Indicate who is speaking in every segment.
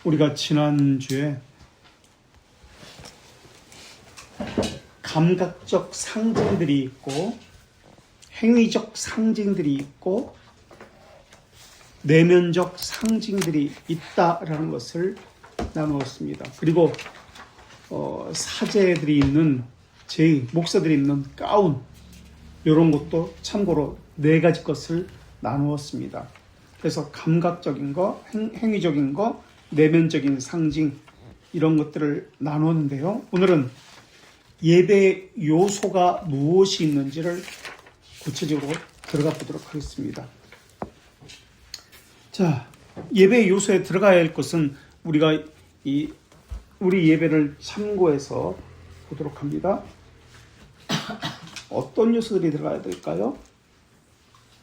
Speaker 1: 우리가 지난주에 감각적 상징들이 있고 행위적 상징들이 있고 내면적 상징들이 있다라는 것을 나누었습니다. 그리고 사제들이 입는 목사들이 입는 가운 이런 것도 참고로 4가지 것을 나누었습니다. 그래서 감각적인 거, 행위적인 거, 내면적인 상징 이런 것들을 나누었는데요. 오늘은 예배 요소가 무엇이 있는지를 구체적으로 들어가 보도록 하겠습니다. 자, 예배 요소에 들어가야 할 것은 우리가 우리 예배를 참고해서 보도록 합니다. 어떤 요소들이 들어가야 될까요?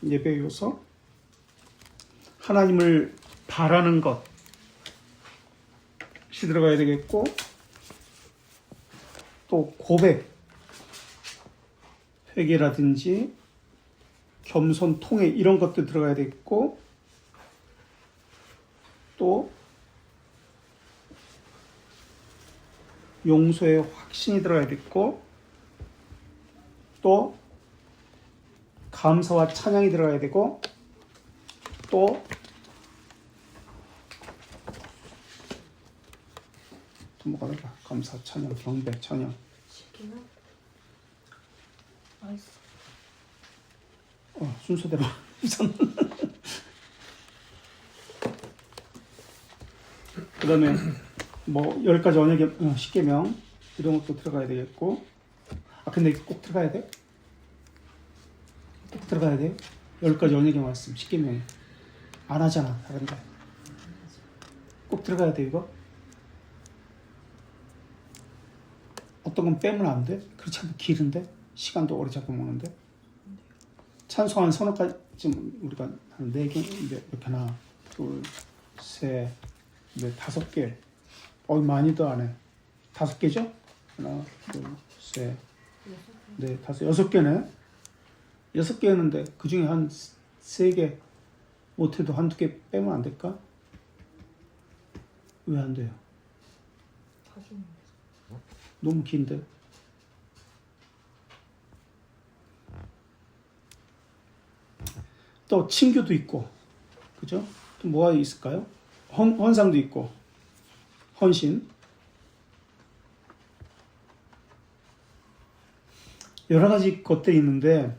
Speaker 1: 예배 요소. 하나님을 바라는 것이 들어가야 되겠고, 또 고백, 회개라든지 겸손, 통회 이런 것도 들어가야 되겠고, 또 용서의 확신이 들어가야 되겠고, 또 감사와 찬양이 들어가야 되고, 또 뭐가 될까? 감사, 찬양, 경배, 찬양.
Speaker 2: 시키면 맛있어.
Speaker 1: 순서대로 우선. 그 다음에 뭐 10가지 언약의 10계명 이런 것도 들어가야 되겠고. 근데 꼭 들어가야 돼? 꼭 들어가야 돼? 10가지 언약의 말씀 10계명이 안 하잖아 다른데. 꼭 들어가야 돼 이거? 어떤 건 빼면 안 돼? 그렇지 않으면 길은데? 시간도 오래 잡고 먹는데? 찬송 한 서너 가지 우리가 한 4개 이렇게 하나 둘 셋 넷 5개 많이도 안 해. 5개죠? 하나 둘 셋 넷 5 6개네. 6개였는데 그 중에 한 3개 못해도 한두 개 빼면 안 될까? 왜 안 돼요? 너무 긴데. 또 친교도 있고, 그죠? 또 뭐가 있을까요? 헌상도 있고, 헌신. 여러 가지 것들이 있는데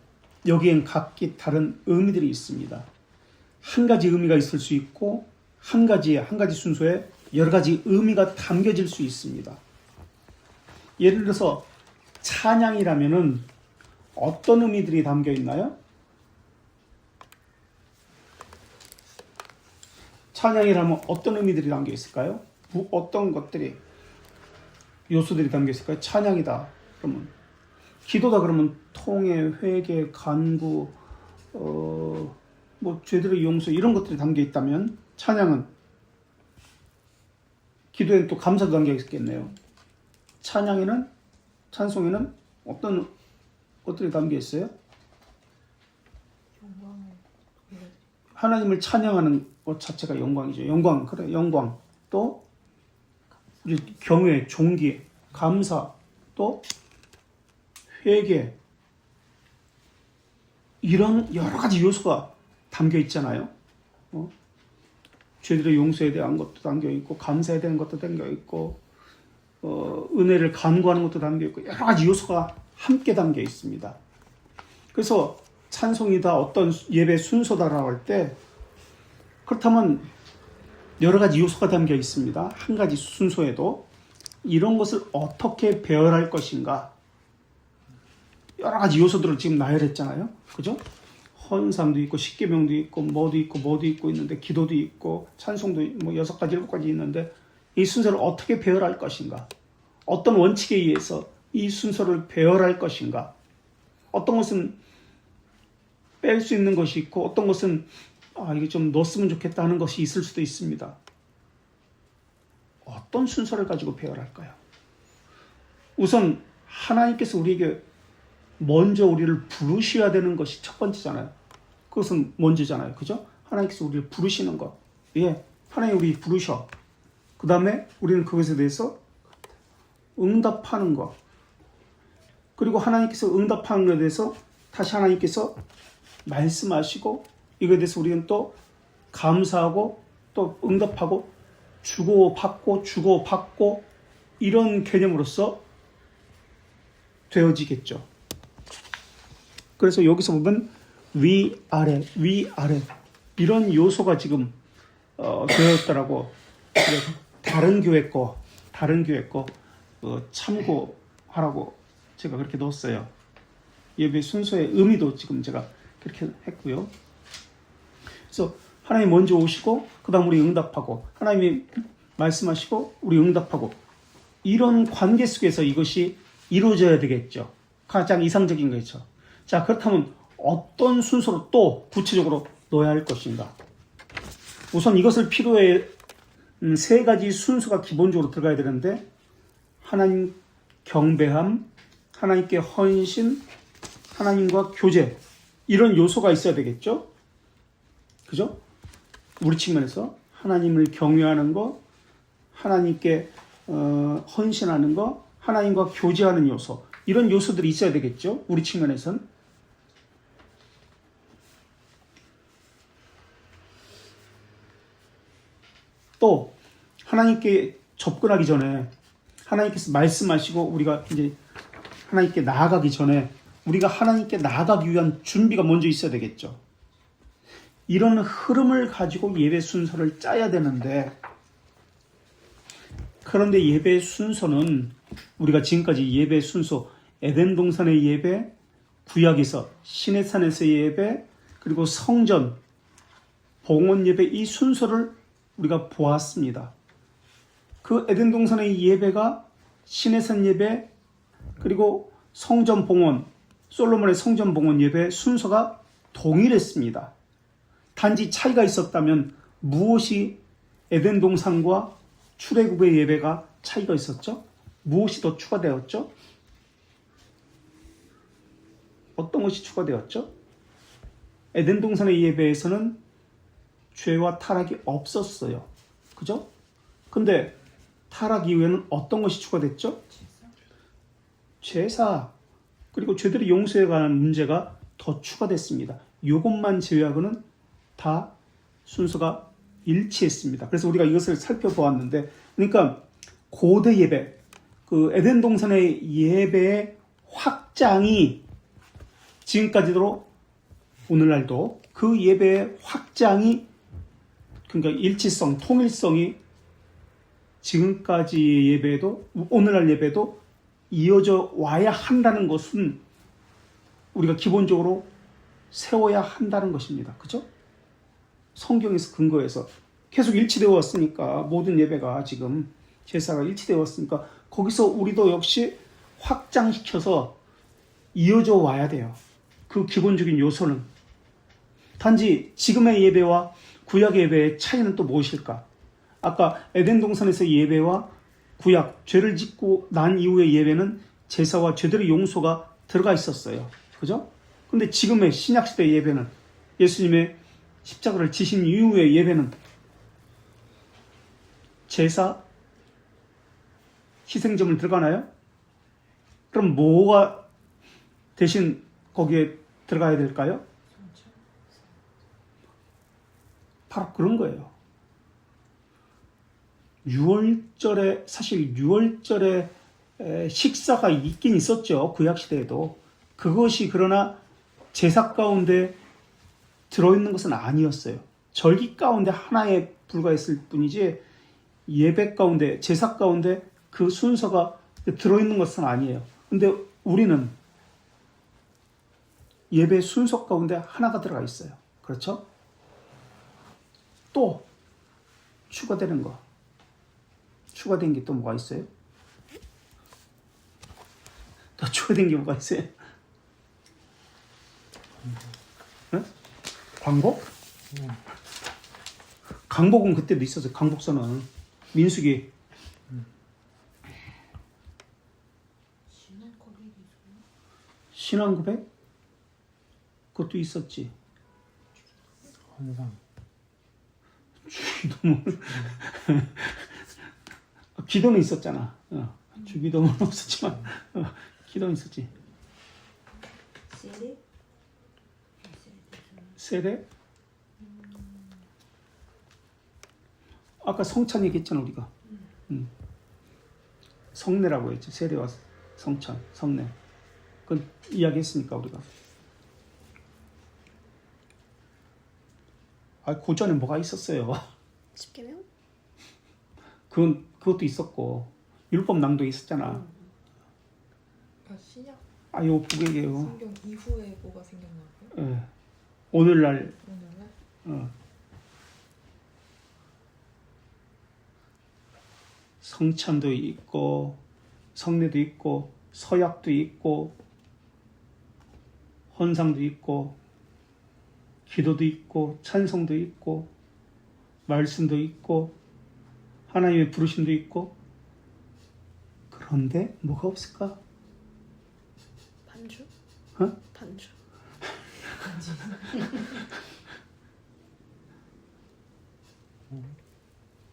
Speaker 1: 여기엔 각기 다른 의미들이 있습니다. 한 가지 의미가 있을 수 있고 한 가지 순서에 여러 가지 의미가 담겨질 수 있습니다. 예를 들어서 찬양이라면은 어떤 의미들이 담겨 있나요? 찬양이라면 어떤 의미들이 담겨 있을까요? 어떤 것들이 요소들이 담겨 있을까요? 찬양이다 그러면, 기도다 그러면 통회, 회개, 간구, 뭐 죄들의 용서 이런 것들이 담겨 있다면, 찬양은 기도에는 또 감사도 담겨 있겠네요. 찬송에는 어떤 것들이 담겨 있어요? 하나님을 찬양하는 것 자체가 영광이죠. 영광, 그래, 영광. 또 경외, 존귀, 감사, 또 회개, 이런 여러 가지 요소가 담겨 있잖아요. 죄들의 용서에 대한 것도 담겨 있고, 감사에 대한 것도 담겨 있고, 은혜를 간구하는 것도 담겨 있고, 여러 가지 요소가 함께 담겨 있습니다. 그래서 찬송이다, 어떤 예배 순서다라고 할 때, 그렇다면 여러 가지 요소가 담겨 있습니다. 한 가지 순서에도 이런 것을 어떻게 배열할 것인가, 여러 가지 요소들을 지금 나열했잖아요. 그죠? 헌상도 있고, 십계명도 있고, 뭐도 있고 있는데, 기도도 있고, 찬송도 뭐 6가지, 7가지 있는데, 이 순서를 어떻게 배열할 것인가? 어떤 원칙에 의해서 이 순서를 배열할 것인가? 어떤 것은 뺄 수 있는 것이 있고, 어떤 것은 이게 좀 넣었으면 좋겠다 하는 것이 있을 수도 있습니다. 어떤 순서를 가지고 배열할까요? 우선 하나님께서 우리에게 먼저 우리를 부르셔야 되는 것이 첫 번째잖아요. 그것은 먼저잖아요. 그죠? 하나님께서 우리를 부르시는 것. 예, 하나님 우리 부르셔. 그 다음에 우리는 그것에 대해서 응답하는 것. 그리고 하나님께서 응답하는 것에 대해서 다시 하나님께서 말씀하시고 이거에 대해서 우리는 또 감사하고 또 응답하고 주고받고 이런 개념으로서 되어지겠죠. 그래서 여기서 보면 위아래 이런 요소가 지금 되었다라고 다른 교회 거 참고하라고 제가 그렇게 넣었어요. 예배 순서의 의미도 지금 제가 그렇게 했고요. 그래서 하나님 먼저 오시고 그 다음 우리 응답하고 하나님이 말씀하시고 우리 응답하고 이런 관계 속에서 이것이 이루어져야 되겠죠. 가장 이상적인 거죠. 자, 그렇다면 어떤 순서로 또 구체적으로 넣어야 할 것인가? 우선 이것을 필요해 세 가지 순서가 기본적으로 들어가야 되는데 하나님 경배함, 하나님께 헌신, 하나님과 교제 이런 요소가 있어야 되겠죠? 그죠? 우리 측면에서 하나님을 경외하는 거, 하나님께 헌신하는 거, 하나님과 교제하는 요소 이런 요소들이 있어야 되겠죠? 우리 측면에선. 또 하나님께 접근하기 전에 하나님께서 말씀하시고 우리가 이제 하나님께 나아가기 전에 우리가 하나님께 나아가기 위한 준비가 먼저 있어야 되겠죠. 이런 흐름을 가지고 예배 순서를 짜야 되는데 그런데 예배 순서는 우리가 지금까지 예배 순서 에덴 동산의 예배, 구약에서 시내산에서의 예배, 그리고 성전, 봉헌 예배 이 순서를 우리가 보았습니다. 그 에덴 동산의 예배가 시내산 예배 그리고 성전 봉헌, 솔로몬의 성전 봉헌 예배 순서가 동일했습니다. 단지 차이가 있었다면 무엇이 에덴 동산과 출애굽의 예배가 차이가 있었죠? 무엇이 더 추가되었죠? 어떤 것이 추가되었죠? 에덴 동산의 예배에서는 죄와 타락이 없었어요. 그죠? 근데 타락 이후에는 어떤 것이 추가됐죠? 제사. 그리고 죄들의 용서에 관한 문제가 더 추가됐습니다. 이것만 제외하고는 다 순서가 일치했습니다. 그래서 우리가 이것을 살펴보았는데, 그러니까 고대 예배, 그 에덴 동산의 예배의 확장이 지금까지도 오늘날도 그 예배의 확장이 그러니까 일치성, 통일성이 지금까지의 예배도 오늘날 예배도 이어져 와야 한다는 것은 우리가 기본적으로 세워야 한다는 것입니다. 그죠? 성경에서 근거해서 계속 일치되어 왔으니까 모든 예배가 지금 제사가 일치되어 왔으니까 거기서 우리도 역시 확장시켜서 이어져 와야 돼요. 그 기본적인 요소는. 단지 지금의 예배와 구약의 예배의 차이는 또 무엇일까? 아까 에덴 동산에서의 예배와 구약, 죄를 짓고 난 이후의 예배는 제사와 죄들의 용서가 들어가 있었어요. 그죠? 근데 지금의 신약시대의 예배는 예수님의 십자가를 지신 이후의 예배는 제사, 희생점을 들어가나요? 그럼 뭐가 대신 거기에 들어가야 될까요? 바로 그런 거예요. 6월절에 사실 6월절에 식사가 있긴 있었죠. 구약시대에도. 그것이 그러나 제사 가운데 들어있는 것은 아니었어요. 절기 가운데 하나에 불과했을 뿐이지 예배 가운데 제사 가운데 그 순서가 들어있는 것은 아니에요. 근데 우리는 예배 순서 가운데 하나가 들어가 있어요. 그렇죠? 또 추가되는 거. 추가된 게 또 뭐가 있어요? 또 추가된 게 뭐가 있어요? 응? 광복? 강복은 그때도 있었어요. 강복서는 민수기. 신앙 고백? 그것도 있었지. 헌상. 너무 기도는 있었잖아. 주기도는 없었지만 기도는 있었지.
Speaker 2: 세례?
Speaker 1: 세례? 아까 성찬 얘기했잖아 우리가. 성례라고 했지. 세례와 성찬, 성례. 그건 이야기했으니까 우리가. 그 전에 뭐가 있었어요?
Speaker 3: 십계명?
Speaker 1: 그것도 있었고 율법 낭도 있었잖아.
Speaker 2: 신약
Speaker 1: 요 부계예요.
Speaker 2: 성경 이후에 뭐가 생겼나고요?
Speaker 1: 예. 오늘날
Speaker 2: 오늘날?
Speaker 1: 성찬도 있고 성례도 있고 서약도 있고 헌상도 있고 기도도 있고 찬송도 있고 말씀도 있고 하나님의 부르심도 있고. 그런데 뭐가 없을까?
Speaker 3: 반주?
Speaker 1: 어?
Speaker 3: 반주.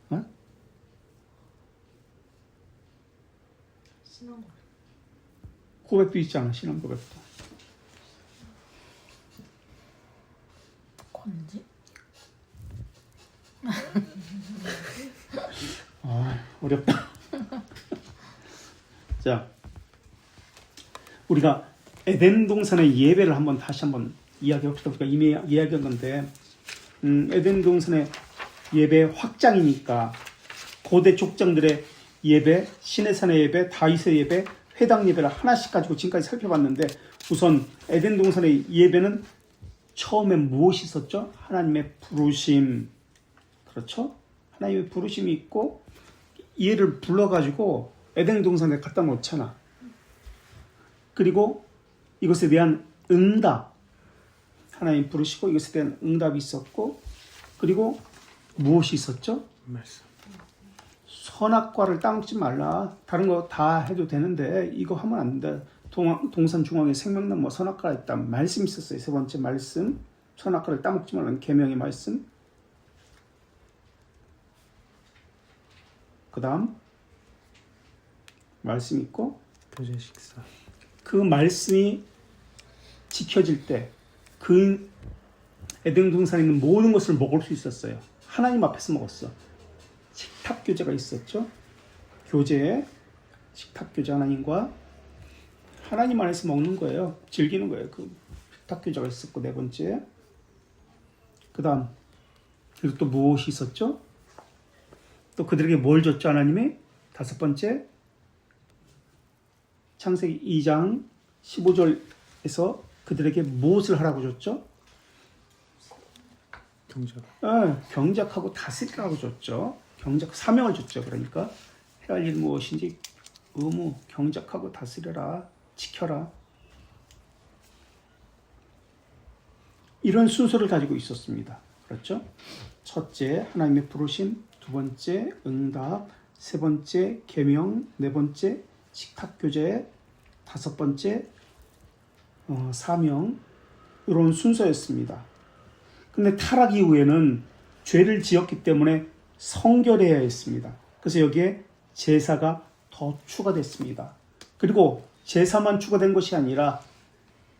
Speaker 1: 어?
Speaker 2: 신앙
Speaker 1: 고백도 있잖아. 신앙 고백도.
Speaker 3: 건지?
Speaker 1: 어렵다. 자, 우리가 에덴 동산의 예배를 다시 한번 이야기합시다. 우리가 이미 이야기한 건데, 에덴 동산의 예배 확장이니까 고대 족장들의 예배, 시내산의 예배, 다윗의 예배, 회당 예배를 하나씩 가지고 지금까지 살펴봤는데, 우선 에덴 동산의 예배는 처음에 무엇이 있었죠? 하나님의 부르심. 그렇죠? 하나님의 부르심이 있고 얘를 불러가지고 에덴 동산에 갖다 놓잖아. 그리고 이것에 대한 응답, 하나님 부르시고 이것에 대한 응답이 있었고, 그리고 무엇이 있었죠?
Speaker 4: 말씀.
Speaker 1: 선악과를 따먹지 말라. 다른 거 다 해도 되는데 이거 하면 안 돼. 동산 중앙에 생명나무 선악과가 있다. 말씀이 있었어요. 세 번째 말씀. 선악과를 따먹지 말라는 계명의 말씀. 그 다음 말씀 있고,
Speaker 4: 교제 식사.
Speaker 1: 그 말씀이 지켜질 때 그 에덴 동산에 있는 모든 것을 먹을 수 있었어요. 하나님 앞에서 먹었어. 식탁 교제가 있었죠. 교제에 식탁 교제, 하나님과 하나님 안에서 먹는 거예요. 즐기는 거예요. 그 식탁 교제가 있었고, 네 번째. 그 다음 그리고 또 무엇이 있었죠? 또 그들에게 뭘 줬죠, 하나님이? 다섯 번째, 창세기 2장 15절에서 그들에게 무엇을 하라고 줬죠?
Speaker 4: 경작.
Speaker 1: 경작하고 다스리라고 줬죠. 경작, 사명을 줬죠. 그러니까 해야 할 일 무엇인지 의무, 경작하고 다스려라, 지켜라. 이런 순서를 가지고 있었습니다. 그렇죠? 첫째, 하나님의 부르심. 두 번째, 응답. 세 번째, 계명. 네 번째, 식탁교제. 다섯 번째, 사명. 이런 순서였습니다. 근데 타락 이후에는 죄를 지었기 때문에 성결해야 했습니다. 그래서 여기에 제사가 더 추가됐습니다. 그리고 제사만 추가된 것이 아니라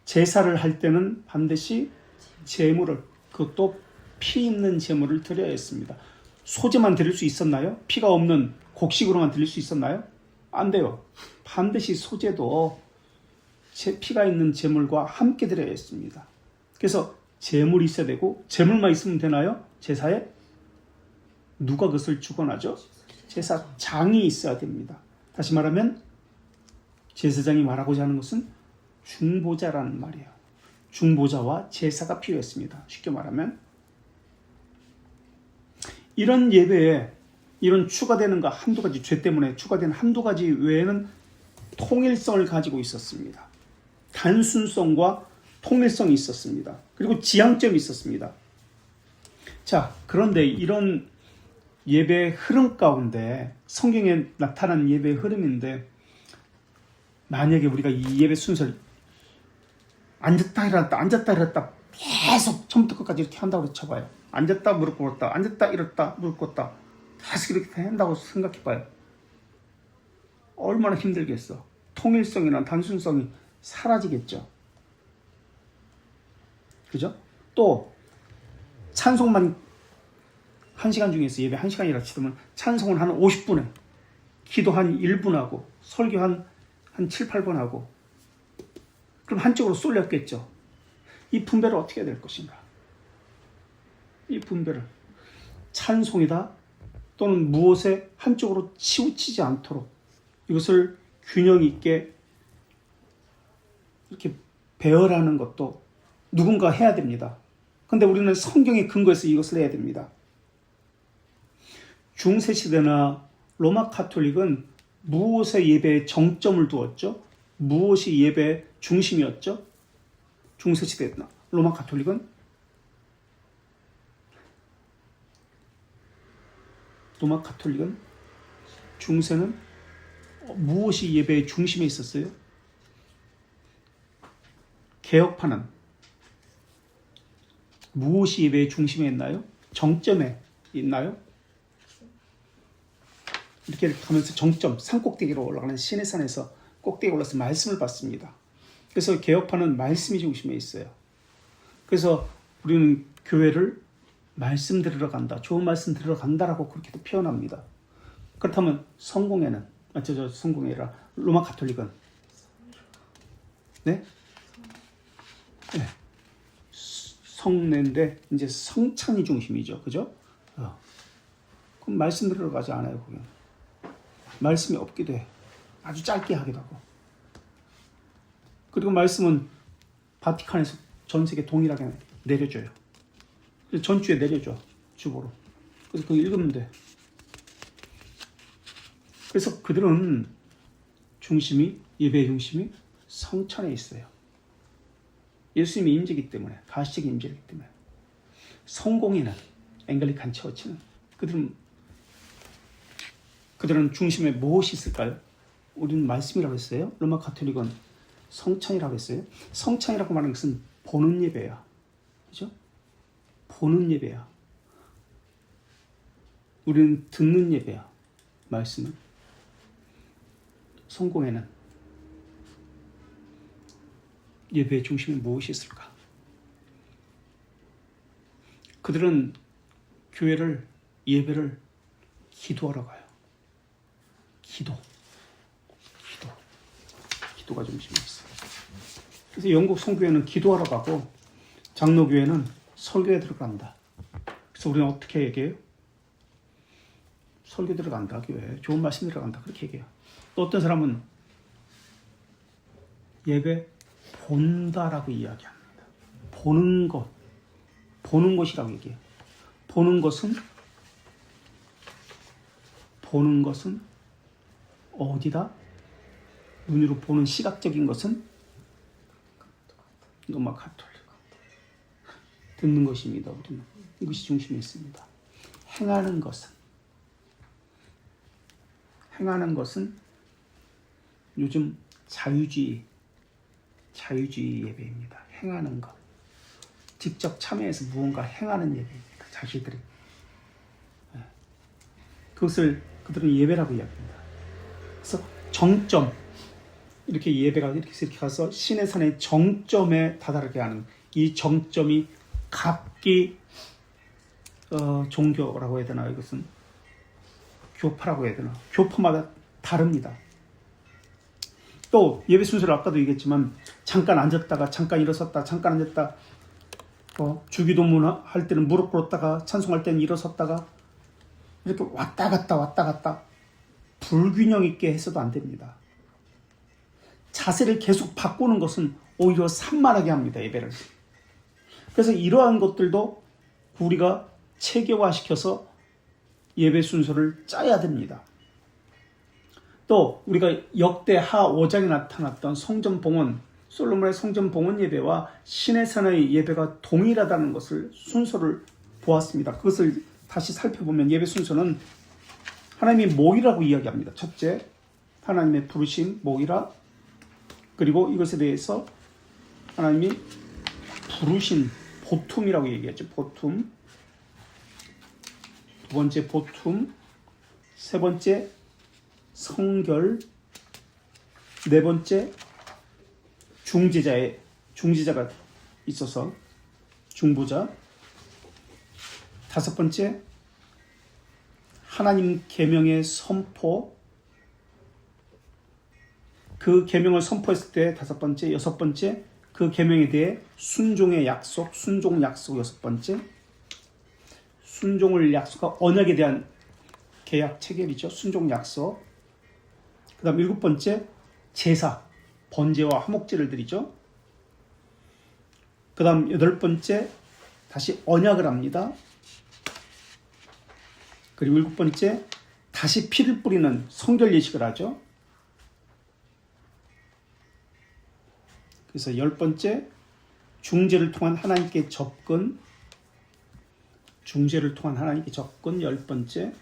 Speaker 1: 제사를 할 때는 반드시 제물을, 그것도 피 있는 제물을 드려야 했습니다. 소제만 드릴 수 있었나요? 피가 없는 곡식으로만 드릴 수 있었나요? 안 돼요. 반드시 소제도 피가 있는 제물과 함께 드려야 했습니다. 그래서 제물이 있어야 되고, 제물만 있으면 되나요? 제사에? 누가 그것을 주관하죠? 제사장이 있어야 됩니다. 다시 말하면 제사장이 말하고자 하는 것은 중보자라는 말이에요. 중보자와 제사가 필요했습니다. 쉽게 말하면 이런 예배에 이런 추가되는 거 한두 가지, 죄 때문에 추가된 한두 가지 외에는 통일성을 가지고 있었습니다. 단순성과 통일성이 있었습니다. 그리고 지향점이 있었습니다. 자, 그런데 이런 예배의 흐름 가운데, 성경에 나타난 예배의 흐름인데, 만약에 우리가 이 예배 순서를 앉았다 일어났다 앉았다 일어났다 계속 처음부터 끝까지 이렇게 한다고 쳐봐요. 앉았다 무릎 꿇었다, 앉았다 일었다 무릎 꿇었다, 계속 이렇게 한다고 생각해봐요. 얼마나 힘들겠어. 통일성이나 단순성이 사라지겠죠. 그죠? 또 찬송만 1시간 중에서 예배 1시간이라 치면 찬송은 한 50분에 기도 한 1분 하고 설교 한 7, 8분 하고 그럼 한쪽으로 쏠렸겠죠. 이 분배를 어떻게 해야 될 것인가? 이 분배를 찬송이다 또는 무엇에 한쪽으로 치우치지 않도록 이것을 균형 있게 이렇게 배열하는 것도 누군가 해야 됩니다. 근데 우리는 성경의 근거에서 이것을 해야 됩니다. 중세시대나 로마 카톨릭은 무엇에 예배에 정점을 두었죠? 무엇이 예배의 중심이었죠? 중세시대나 로마 카톨릭은 중세는 무엇이 예배의 중심에 있었어요? 개혁파는 무엇이 예배의 중심에 있나요? 정점에 있나요? 이렇게 가면서 정점, 산꼭대기로 올라가는 신의 산에서 꼭대기에 올라서 말씀을 받습니다. 그래서 개혁파는 말씀이 중심에 있어요. 그래서 우리는 교회를 말씀 들으러 간다, 좋은 말씀 들으러 간다라고 그렇게도 표현합니다. 그렇다면 성공회는, 성공회 아니라 로마 카톨릭은 네? 네. 성례인데 이제 성찬이 중심이죠. 그죠? 그럼 말씀 들으러 가지 않아요, 거기는. 말씀이 없기도 해. 아주 짧게 하기도 하고. 그리고 말씀은 바티칸에서 전 세계 동일하게 내려줘요. 그래서 전주에 내려줘, 주보로. 그래서 그거 읽으면 돼. 그래서 그들은 예배의 중심이 성찬에 있어요. 예수님의 임재이기 때문에, 가시적인 임재이기 때문에. 성공회는, 앵글리칸 처치는 그들은 중심에 무엇이 있을까요? 우리는 말씀이라고 했어요. 로마 가톨릭은 성찬이라고 했어요. 성찬이라고 말하는 것은 보는 예배야. 그죠? 보는 예배야. 우리는 듣는 예배야. 말씀은. 성공회는 예배의 중심에 무엇이 있을까? 그들은 예배를 기도하러 가요. 기도가 중심에 있어요. 그래서 영국 성교회는 기도하러 가고 장로교회는 설교에 들어간다. 그래서 우리는 어떻게 얘기해요? 설교 들어간다, 교회. 좋은 말씀 들어간다, 그렇게 얘기해요. 또 어떤 사람은 예배 본다라고 이야기합니다. 보는 것이라고 얘기해요. 보는 것은 어디다? 눈으로 보는 시각적인 것은 로마 가톨릭. 듣는 것입니다. 우리는 이것이 중심에 있습니다. 행하는 것은 요즘 자유주의 예배입니다. 행하는 것. 직접 참여해서 무언가 행하는 예배입니다. 자기들이. 그것을 그들은 예배라고 이야기합니다. 그래서 정점, 이렇게 예배가 이렇게 가서 신의 산의 정점에 다다르게 하는 이 정점이 각기 종교라고 해야 되나, 이것은 교파라고 해야 되나, 교파마다 다릅니다. 또 예배 순서를 아까도 얘기했지만 잠깐 앉았다가 잠깐 일어섰다, 잠깐 앉았다, 주기도문 할 때는 무릎 꿇었다가 찬송할 때는 일어섰다가 이렇게 왔다 갔다 불균형 있게 해서도 안 됩니다. 자세를 계속 바꾸는 것은 오히려 산만하게 합니다, 예배를. 그래서 이러한 것들도 우리가 체계화시켜서 예배 순서를 짜야 됩니다. 또 우리가 역대 하 5장에 나타났던 성전봉헌, 솔로몬의 성전봉헌 예배와 신의 산의 예배가 동일하다는 것을 순서를 보았습니다. 그것을 다시 살펴보면 예배 순서는 하나님이 모이라고 이야기합니다. 첫째, 하나님의 부르심, 모이라. 그리고 이것에 대해서 하나님이 부르신 보툼이라고 얘기했죠. 보툼. 두 번째 보툼. 세 번째 성결. 네 번째, 중지자가 있어서 중보자. 다섯 번째, 하나님 계명의 선포. 그 계명을 선포했을 때 다섯 번째. 여섯 번째, 그 계명에 대해 순종의 약속, 순종 약속. 여섯 번째, 순종을 약속한 언약에 대한 계약 체결이죠. 순종 약속. 그 다음 일곱 번째, 제사, 번제와 화목제를 드리죠. 그 다음 여덟 번째, 다시 언약을 합니다. 그리고 일곱 번째, 다시 피를 뿌리는 성결 예식을 하죠. 그래서 열 번째, 중재를 통한 하나님께 접근. 중재를 통한 하나님께 접근. 열 번째,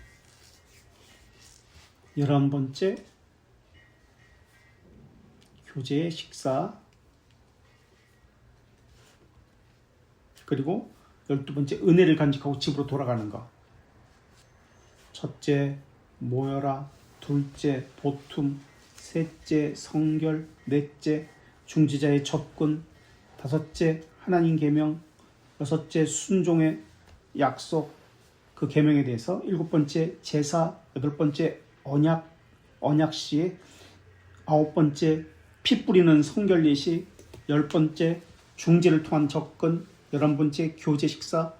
Speaker 1: 11번째, 교제의 식사. 그리고 12번째, 은혜를 간직하고 집으로 돌아가는 것. 첫째, 모여라. 둘째, 보툼. 셋째, 성결. 넷째, 중지자의 접근. 다섯째, 하나님 계명. 여섯째, 순종의 약속, 그 계명에 대해서. 일곱 번째, 제사. 여덟 번째, 언약시. 아홉 번째, 피 뿌리는 성결 예식. 열 번째, 중재를 통한 접근. 11번째, 교제 식사.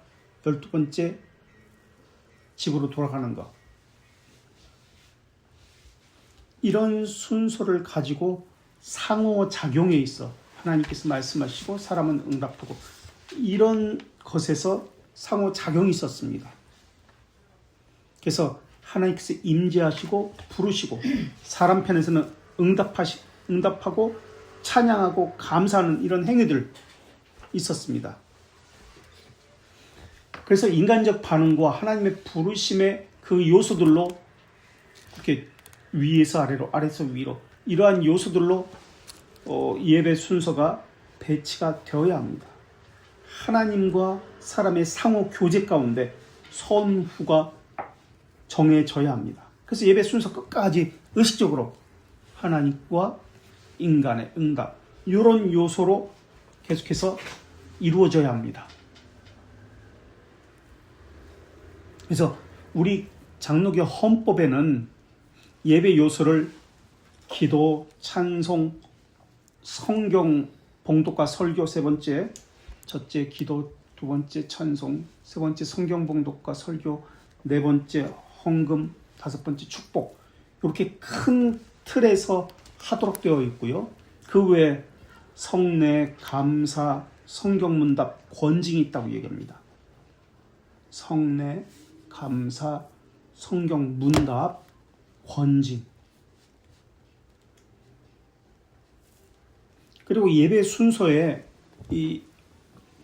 Speaker 1: 12번째, 집으로 돌아가는 것. 이런 순서를 가지고 상호작용에 있어 하나님께서 말씀하시고 사람은 응답하고, 이런 것에서 상호작용이 있었습니다. 그래서 하나님께서 임재하시고 부르시고 사람 편에서는 응답하고 찬양하고 감사하는 이런 행위들 있었습니다. 그래서 인간적 반응과 하나님의 부르심의 그 요소들로 이렇게 위에서 아래로, 아래에서 위로, 이러한 요소들로 예배 순서가 배치가 되어야 합니다. 하나님과 사람의 상호 교제 가운데 선후가 정해져야 합니다. 그래서 예배 순서 끝까지 의식적으로 하나님과 인간의 응답, 이런 요소로 계속해서 이루어져야 합니다. 그래서 우리 장로교 헌법에는 예배 요소를 기도, 찬송, 성경 봉독과 설교 세 번째, 첫째 기도, 두 번째 찬송, 세 번째 성경 봉독과 설교, 네 번째 헌금, 다섯 번째 축복, 이렇게 큰 틀에서 하도록 되어 있고요. 그 외에 성례, 감사, 성경문답, 권징이 있다고 얘기합니다. 성례, 감사, 성경문답, 권징. 그리고 예배 순서에 이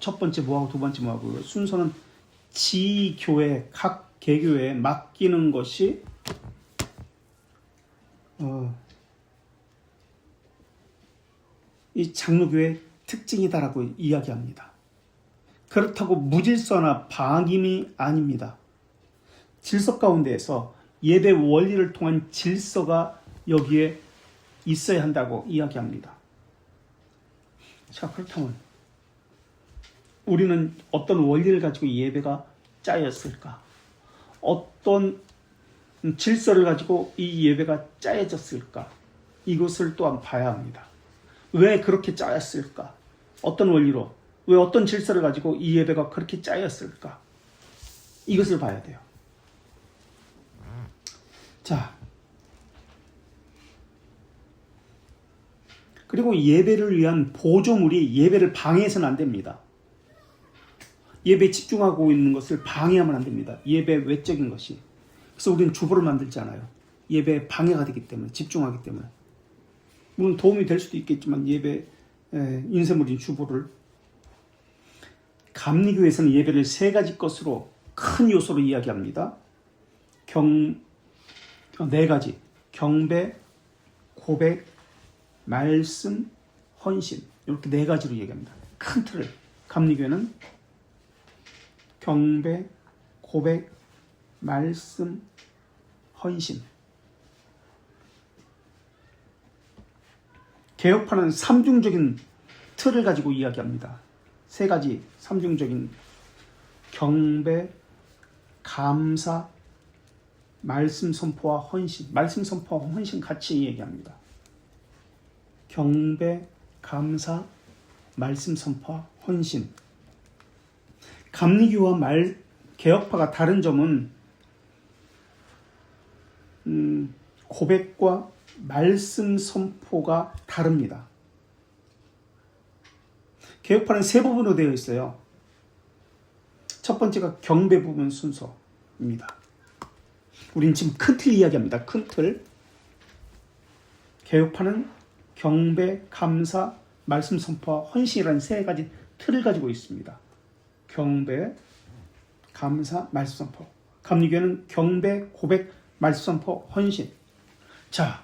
Speaker 1: 첫 번째 뭐하고 두 번째 뭐하고 순서는 지교회, 각 개교회에 맡기는 것이 이 장로교의 특징이다라고 이야기합니다. 그렇다고 무질서나 방임이 아닙니다. 질서 가운데에서 예배 원리를 통한 질서가 여기에 있어야 한다고 이야기합니다. 자, 그렇다면 우리는 어떤 원리를 가지고 예배가 짜였을까? 어떤 질서를 가지고 이 예배가 짜여졌을까? 이것을 또한 봐야 합니다. 왜 그렇게 짜였을까? 어떤 원리로? 왜 어떤 질서를 가지고 이 예배가 그렇게 짜였을까? 이것을 봐야 돼요. 자, 그리고 예배를 위한 보조물이 예배를 방해해서는 안 됩니다. 예배에 집중하고 있는 것을 방해하면 안 됩니다. 예배 외적인 것이. 그래서 우리는 주보를 만들잖아요. 예배에 방해가 되기 때문에, 집중하기 때문에. 물론 도움이 될 수도 있겠지만 예배 인쇄물인 주보를. 감리교에서는 예배를 세 가지 것으로, 큰 요소로 이야기합니다. 네 가지. 경배, 고백, 말씀, 헌신. 이렇게 네 가지로 얘기합니다. 큰 틀을. 감리교회는 경배, 고백, 말씀, 헌신. 개혁파는 삼중적인 틀을 가지고 이야기합니다. 세 가지 삼중적인 경배, 감사, 말씀 선포와 헌신. 말씀 선포와 헌신 같이 얘기합니다. 경배, 감사, 말씀 선포와 헌신. 감리교와 개혁파가 다른 점은 고백과 말씀 선포가 다릅니다. 개혁파는 세 부분으로 되어 있어요. 첫 번째가 경배 부분 순서입니다. 우린 지금 큰 틀 이야기합니다. 큰 틀. 개혁파는 경배, 감사, 말씀 선포와 헌신이라는 세 가지 틀을 가지고 있습니다. 경배, 감사, 말씀 선포. 감리교는 경배, 고백, 말씀 선포, 헌신. 자,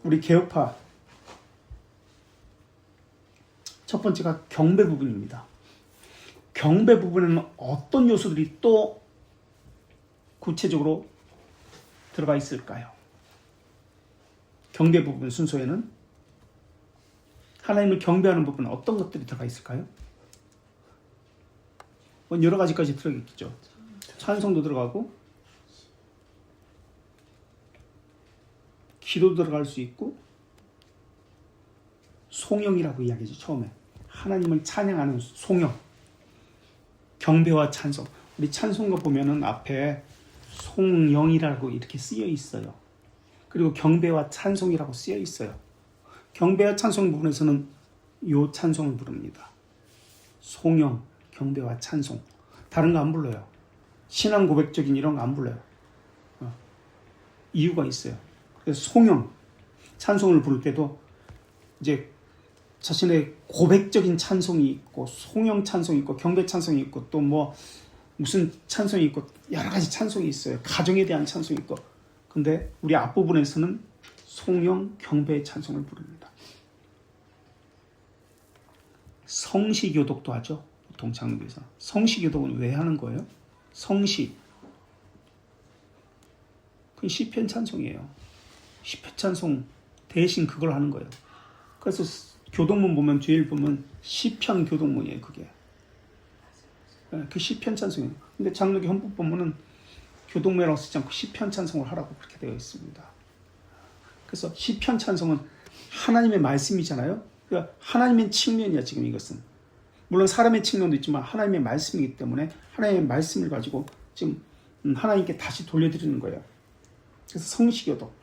Speaker 1: 우리 개혁파 첫 번째가 경배 부분입니다. 경배 부분에는 어떤 요소들이 또 구체적으로 들어가 있을까요? 경배 부분 순서에는 하나님을 경배하는 부분은 어떤 것들이 들어가 있을까요? 여러 가지까지 들어있겠죠. 찬송도 들어가고 기도도 들어갈 수 있고 송영이라고 이야기하죠. 처음에 하나님을 찬양하는 송영, 경배와 찬송. 우리 찬송가 보면은 앞에 송영이라고 이렇게 쓰여 있어요. 그리고 경배와 찬송이라고 쓰여 있어요. 경배와 찬송 부분에서는 요 찬송을 부릅니다. 송영, 경배와 찬송. 다른 거 안 불러요. 신앙 고백적인 이런 거 안 불러요. 이유가 있어요. 그래서 송영, 찬송을 부를 때도 이제 자신의 고백적인 찬송이 있고 송영 찬송이 있고 경배 찬송이 있고 또 뭐 무슨 찬송이 있고 여러 가지 찬송이 있어요. 가정에 대한 찬송이 있고. 근데 우리 앞부분에서는 송영 경배의 찬송을 부릅니다. 성시교독도 하죠. 보통 장로교에서. 성시교독은 왜 하는 거예요? 성시. 그건 시편 찬송이에요. 시편 찬송 대신 그걸 하는 거예요. 그래서 교독문 보면 뒤에 보면 시편 교독문이에요. 그게. 그 시편 찬송이에요. 근데 장로교 헌법 보면은 교독문이라고 쓰지 않고 시편 찬송을 하라고 그렇게 되어 있습니다. 그래서 시편 찬송은 하나님의 말씀이잖아요. 그러니까 하나님의 측면이야 지금 이것은. 물론 사람의 측면도 있지만 하나님의 말씀이기 때문에 하나님의 말씀을 가지고 지금 하나님께 다시 돌려드리는 거예요. 그래서 성시교독,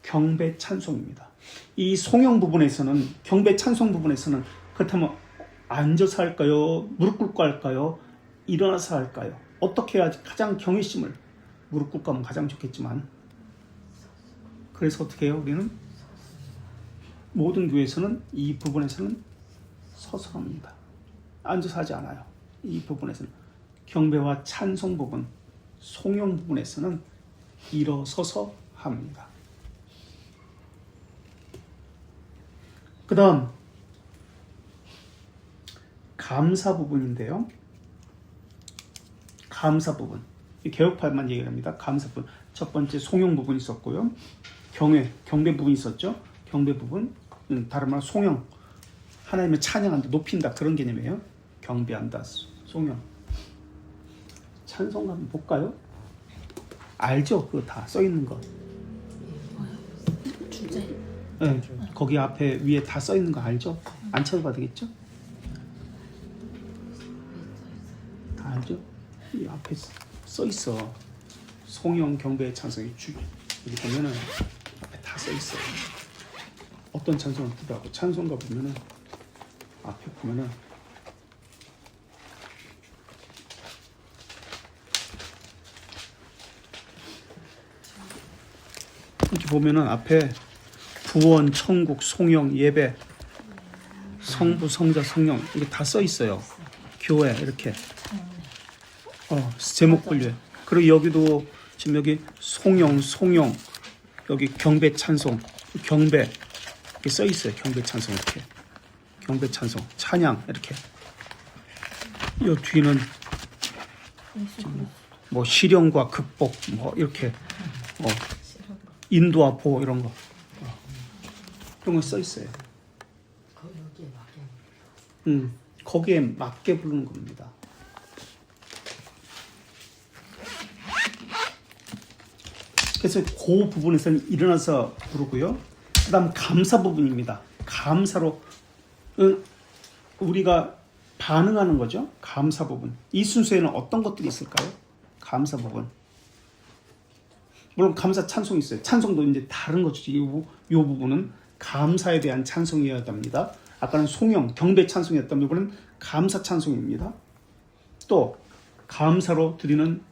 Speaker 1: 경배 찬송입니다. 이 송영 부분에서는 경배 찬송 부분에서는 그렇다면 앉아서 할까요? 무릎 꿇고 할까요? 일어나서 할까요? 어떻게 해야지 가장 경외심을 무릎 꿇고 하면 가장 좋겠지만 그래서 어떻게 해요? 우리는 모든 교회에서는 이 부분에서는 서서 합니다. 앉아서 하지 않아요. 이 부분에서는 경배와 찬송 부분, 송영 부분에서는 일어서서 합니다. 그 다음 감사 부분인데요. 감사 부분. 개혁파만 얘기를 합니다. 감사 부분. 첫 번째 송영 부분이 있었고요. 경배 부분이 있었죠. 경배 부분. 다른 말로 송영. 하나님을 찬양한다, 높인다 그런 개념이에요. 경배한다, 송영. 찬송 한번 볼까요? 알죠? 그거 다 써있는 거.
Speaker 2: 주제.
Speaker 1: 네, 거기 앞에 위에 다 써있는 거 알죠? 안 찾아봐도 되겠죠? 다 알죠? 이 앞에 써있어. 송영 경배의 찬송이 여기 보면은 앞에 다 써있어요. 어떤 찬송을 기도하고 찬송가 보면은 앞에 보면은 이렇게 보면은 앞에 구원, 천국, 송영, 예배, 성부, 성자, 성령 이게 다 써 있어요. 교회 이렇게 제목별로. 그리고 여기도 지금 여기 송영, 여기 경배 찬송, 경배 이렇게 써 있어요. 경배 찬송 이렇게, 경배 찬송, 찬양 이렇게. 이 뒤는 뭐 시련과 극복 뭐 이렇게 인도와 보 이런 거 그런 거 써 있어요.
Speaker 3: 거기에 맞게.
Speaker 1: 거기에 맞게 부르는 겁니다. 그래서 그 부분에서는 일어나서 부르고요. 그 다음 감사 부분입니다. 감사로 우리가 반응하는 거죠. 감사 부분. 이 순서에는 어떤 것들이 있을까요? 감사 부분. 물론 감사 찬송이 있어요. 찬송도 이제 다른 거죠. 이 부분은 감사에 대한 찬송이어야 합니다. 아까는 송영, 경배 찬송이었다면 이번은 감사 찬송입니다. 또 감사로 드리는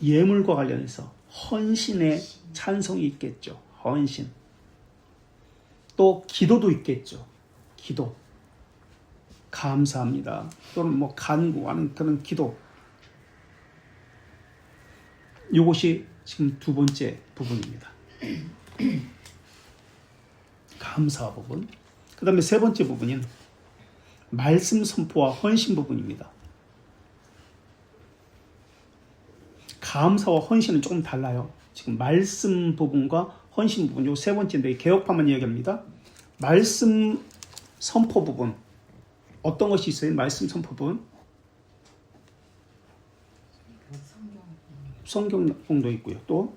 Speaker 1: 예물과 관련해서 헌신의 찬송이 있겠죠. 헌신. 또 기도도 있겠죠. 기도. 감사합니다. 또는 뭐 간구하는 그런 기도. 이것이 지금 두 번째 부분입니다. 감사 부분. 그 다음에 세 번째 부분인 말씀 선포와 헌신 부분입니다. 감사와 헌신은 조금 달라요. 지금 말씀 부분과 헌신 부분, 요 세 번째인데 개혁파만 이야기합니다. 말씀 선포 부분. 어떤 것이 있어요? 말씀 선포 부분. 성경도 있고요. 또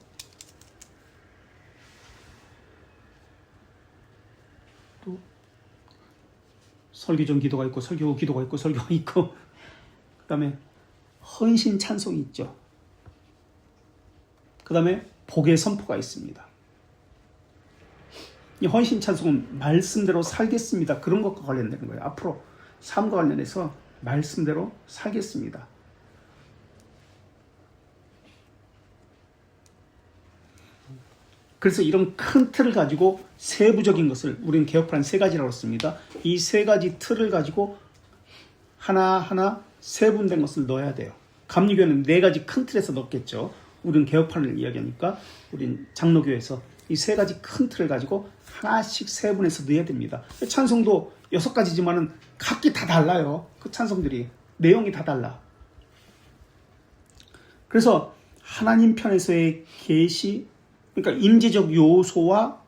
Speaker 1: 설교 전 기도가 있고 설교 후 기도가 있고 설교가 있고 그 다음에 헌신 찬송이 있죠. 그 다음에 복의 선포가 있습니다. 이 헌신 찬송은 말씀대로 살겠습니다. 그런 것과 관련되는 거예요. 앞으로 삶과 관련해서 말씀대로 살겠습니다. 그래서 이런 큰 틀을 가지고 세부적인 것을 우리는 개혁파는 세 가지라고 했습니다. 이 세 가지 틀을 가지고 하나하나 세분된 것을 넣어야 돼요. 감리교회는 네 가지 큰 틀에서 넣겠죠. 우리는 개혁파를 이야기하니까 우린 장로교회에서 이 세 가지 큰 틀을 가지고 하나씩 세분해서 넣어야 됩니다. 찬송도 6가지지만은 각기 다 달라요. 그 찬송들이 내용이 다 달라. 그래서 하나님 편에서의 계시, 그러니까 임재적 요소와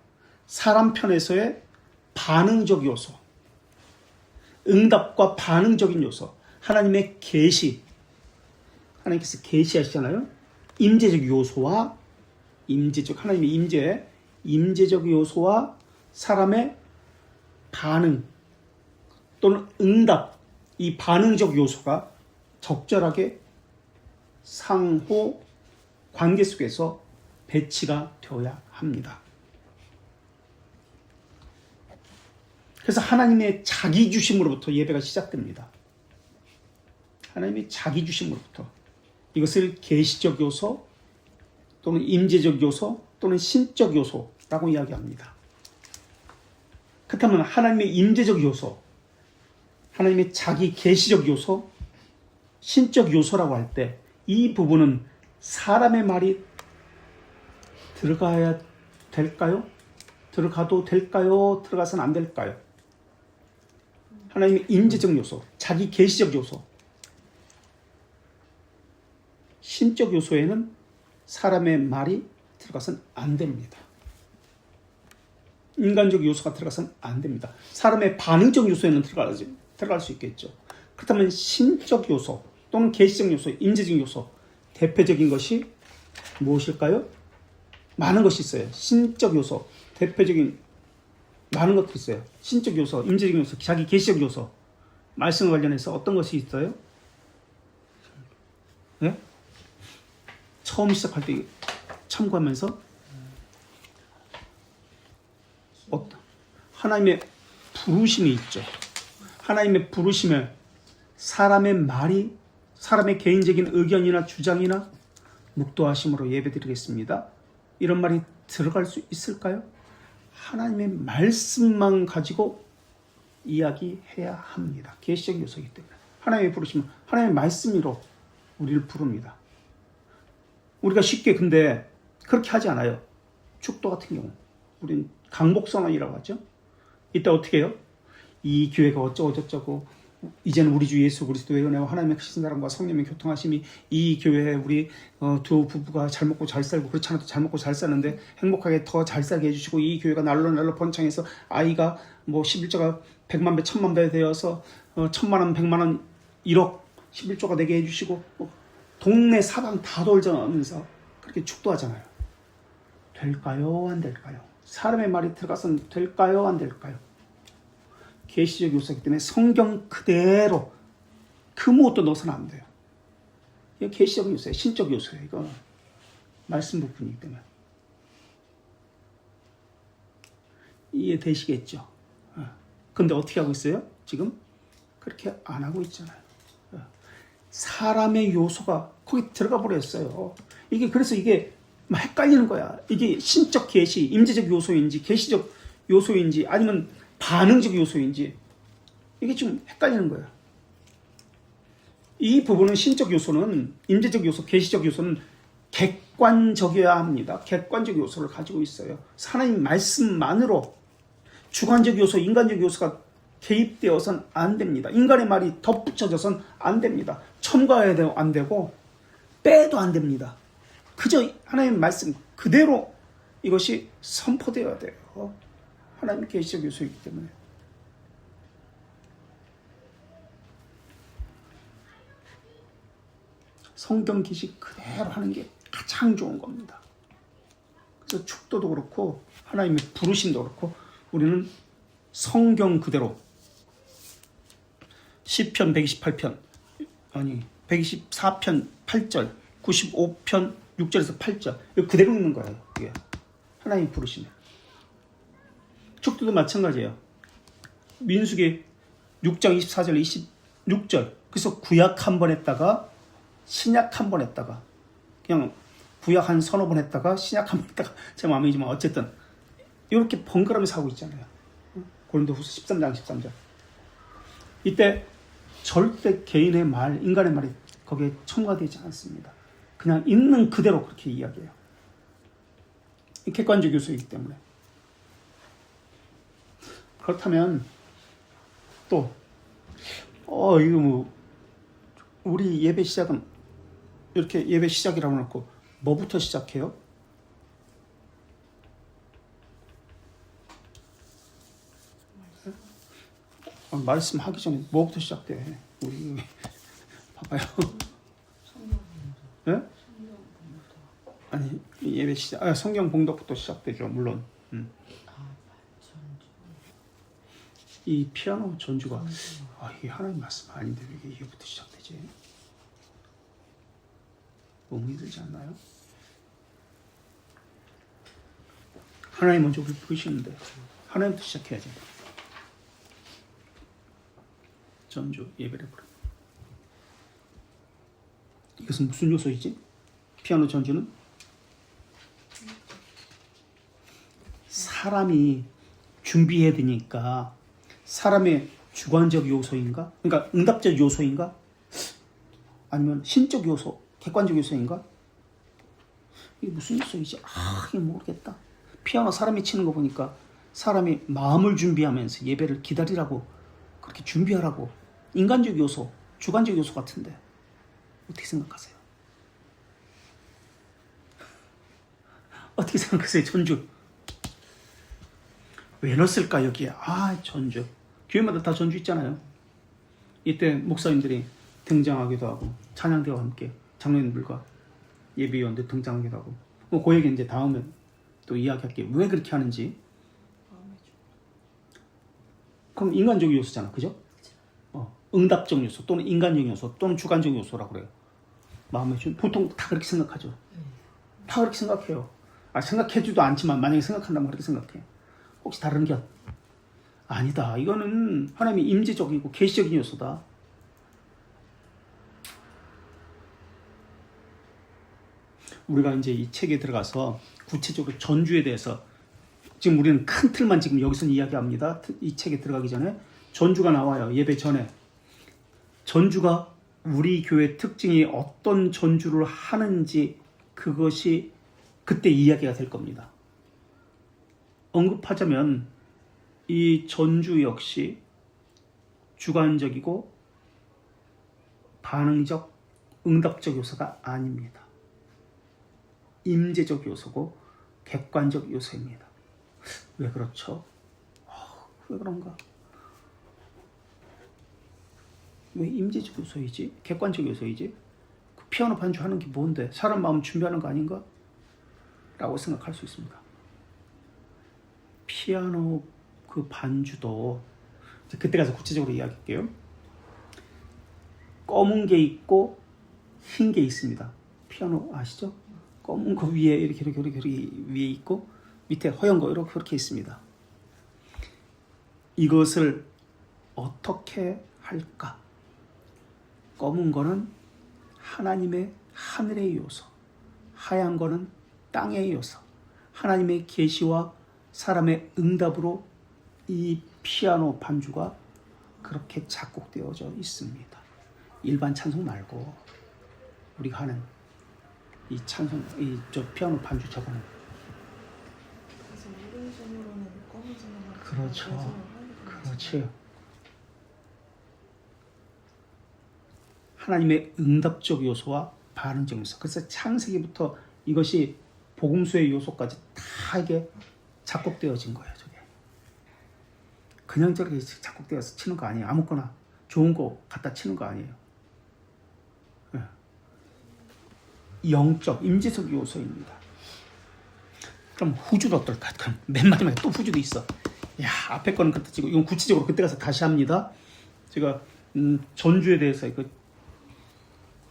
Speaker 1: 사람 편에서의 반응적 요소, 응답과 반응적인 요소, 하나님의 계시, 하나님께서 계시하시잖아요. 임재적 요소와 하나님의 임재적 요소와 사람의 반응 또는 응답, 이 반응적 요소가 적절하게 상호 관계 속에서 배치가 되어야 합니다. 그래서 하나님의 자기 주심으로부터 예배가 시작됩니다. 하나님의 자기 주심으로부터 이것을 계시적 요소 또는 임재적 요소 또는 신적 요소라고 이야기합니다. 그렇다면 하나님의 임재적 요소, 하나님의 자기 계시적 요소, 신적 요소라고 할 때 이 부분은 사람의 말이 들어가야 될까요? 들어가도 될까요? 들어가서는 안 될까요? 하나님의 임재적 요소, 자기 계시적 요소, 신적 요소에는 사람의 말이 들어가서는 안 됩니다. 인간적 요소가 들어가서는 안 됩니다. 사람의 반응적 요소에는 들어갈 수 있겠죠. 그렇다면 신적 요소 또는 계시적 요소, 임재적 요소, 대표적인 것이 무엇일까요? 많은 것이 있어요. 신적 요소, 대표적인 많은 것도 있어요. 신적 요소, 임재적 요소, 자기 계시적 요소, 말씀과 관련해서 어떤 것이 있어요? 네? 처음 시작할 때 참고하면서 하나님의 부르심이 있죠. 하나님의 부르심을 사람의 말이, 사람의 개인적인 의견이나 주장이나 묵도하심으로 예배드리겠습니다. 이런 말이 들어갈 수 있을까요? 하나님의 말씀만 가지고 이야기해야 합니다. 계시적 요소이기 때문에. 하나님의 부르심은 하나님의 말씀으로 우리를 부릅니다. 우리가 쉽게 근데 그렇게 하지 않아요. 축도 같은 경우. 우린 강복선언이라고 하죠. 이때 어떻게 해요? 이 교회가 어쩌고 이제는 우리 주 예수 그리스도의 은혜와 하나님의 크신 사랑과 성령의 교통하심이 이 교회에 우리 두 부부가 잘 먹고 잘 살고 그렇지 않아도 잘 먹고 잘 사는데 행복하게 더 잘 살게 해주시고 이 교회가 날로 날로 번창해서 아이가 뭐 11조가 100만 배 1000만 배 되어서 1000만 원 100만 원 1억 11조가 되게 해주시고 동네 사방 다 돌면서 그렇게 축도하잖아요. 될까요? 안 될까요? 사람의 말이 들어가서는 될까요? 안 될까요? 계시적 요소이기 때문에 성경 그대로 그 무엇도 넣어서는 안 돼요. 이거 계시적 요소예요. 신적 요소예요. 이거 말씀 부분이기 때문에. 이해되시겠죠? 근데 어떻게 하고 있어요? 지금? 그렇게 안 하고 있잖아요. 사람의 요소가 거기 들어가 버렸어요. 이게 그래서 이게 막 헷갈리는 거야. 이게 신적 계시, 임재적 요소인지 계시적 요소인지 아니면 반응적 요소인지 이게 좀 헷갈리는 거예요. 이 부분은 신적 요소는 임재적 요소, 계시적 요소는 객관적이어야 합니다. 객관적 요소를 가지고 있어요. 하나님 말씀만으로 주관적 요소, 인간적 요소가 개입되어서는 안 됩니다. 인간의 말이 덧붙여져서는 안 됩니다. 첨가해도 안 되고 빼도 안 됩니다. 그저 하나님의 말씀 그대로 이것이 선포되어야 돼요. 하나님 계시적 요소이기 때문에. 성경 기식 그대로 하는 게 가장 좋은 겁니다. 그래서 축도도 그렇고 하나님의 부르심도 그렇고 우리는 성경 그대로 시편 128편 아니 124편 8절 95편 6절에서 8절 이거 그대로 읽는 거예요. 이게 하나님 부르심에. 축도도 마찬가지예요. 민수기 6장 24절 26절 그래서 구약 한 번 했다가 신약 한 번 했다가 그냥 구약 한 서너 번 했다가 신약 한 번 했다가 제 마음이지만 어쨌든 이렇게 번갈아가면서 하고 있잖아요. 고린도후서 13장 13절 이때 절대 개인의 말, 인간의 말이 거기에 첨가되지 않습니다. 그냥 있는 그대로 그렇게 이야기해요. 객관적 요소이기 때문에. 그렇다면 또 이거 뭐 우리 예배 시작은 이렇게 예배 시작이라고 해놓고 뭐부터 시작해요? 말씀하기 전에 뭐부터 시작돼? 우리 봐봐요. 네? 아니 예배 시작, 성경 봉독부터 시작되죠. 물론. 이 피아노 전주가 이게 하나님 말씀 아닌데 왜 이게부터 시작되지? 너무 힘들지 않나요? 하나님 먼저 우리 부르시는데 하나님부터 시작해야지. 전주 예배를 부르. 이것은 무슨 요소이지? 피아노 전주는 사람이 준비해야 되니까 사람의 주관적 요소인가? 그러니까 응답적 요소인가? 아니면 신적 요소, 객관적 요소인가? 이게 무슨 요소이지? 이게 모르겠다. 피아노 사람이 치는 거 보니까 사람이 마음을 준비하면서 예배를 기다리라고 그렇게 준비하라고 인간적 요소, 주관적 요소 같은데 어떻게 생각하세요? 어떻게 생각하세요? 전주 왜 넣었을까 여기에? 전주 교회마다 다 전주 있잖아요. 이때 목사님들이 등장하기도 하고 찬양대와 함께 장로님들과 예배위원들 등장하기도 하고 그 얘기 이제 다음에 또 이야기할게요. 왜 그렇게 하는지. 그럼 인간적 요소잖아, 그죠? 응답적 요소 또는 인간적 요소 또는 주관적 요소라고 그래요. 마음의 준 보통 다 그렇게 생각하죠. 다 그렇게 생각해요. 생각해주도 않지만 만약에 생각한다면 그렇게 생각해. 혹시 다른 게 아니다. 이거는 하나님의 임재적이고 계시적인 요소다. 우리가 이제 이 책에 들어가서 구체적으로 전주에 대해서 지금 우리는 큰 틀만 지금 여기서 이야기합니다. 이 책에 들어가기 전에 전주가 나와요. 예배 전에. 전주가 우리 교회 특징이 어떤 전주를 하는지 그것이 그때 이야기가 될 겁니다. 언급하자면 이 전주 역시 주관적이고 반응적, 응답적 요소가 아닙니다. 임재적 요소고 객관적 요소입니다. 왜 그렇죠? 왜 그런가? 왜 임재적 요소이지? 객관적 요소이지? 그 피아노 반주하는 게 뭔데? 사람 마음 준비하는 거 아닌가? 라고 생각할 수 있습니다. 피아노 그 반주도 그때 가서 구체적으로 이야기할게요. 검은 게 있고 흰 게 있습니다. 피아노 아시죠? 검은 거 위에 이렇게 위에 있고 밑에 허연 거 이렇게 있습니다. 이것을 어떻게 할까? 검은 거는 하나님의 하늘의 요소, 하얀 거는 땅의 요소, 하나님의 계시와 사람의 응답으로 이 피아노 반주가 그렇게 작곡되어져 있습니다. 일반 찬송 말고 우리가 하는 이 찬송, 저 피아노 반주 저거는
Speaker 2: 그래서 오른손으로는 검은손으로
Speaker 1: 그렇죠. 그렇지. 하나님의 응답적 요소와 반응적 요소. 그래서 창세기부터 이것이 복음서의 요소까지 다 이게 작곡되어진 거예요. 저게 그냥 저렇게 작곡되어서 치는 거 아니에요. 아무거나 좋은 거 갖다 치는 거 아니에요. 영적, 임재적 요소입니다. 그럼 후주도 어떨까? 그럼 맨 마지막에 또 후주도 있어. 야, 앞에 거는 그때 치고 이건 구체적으로 그때 가서 다시 합니다. 제가 전주에 대해서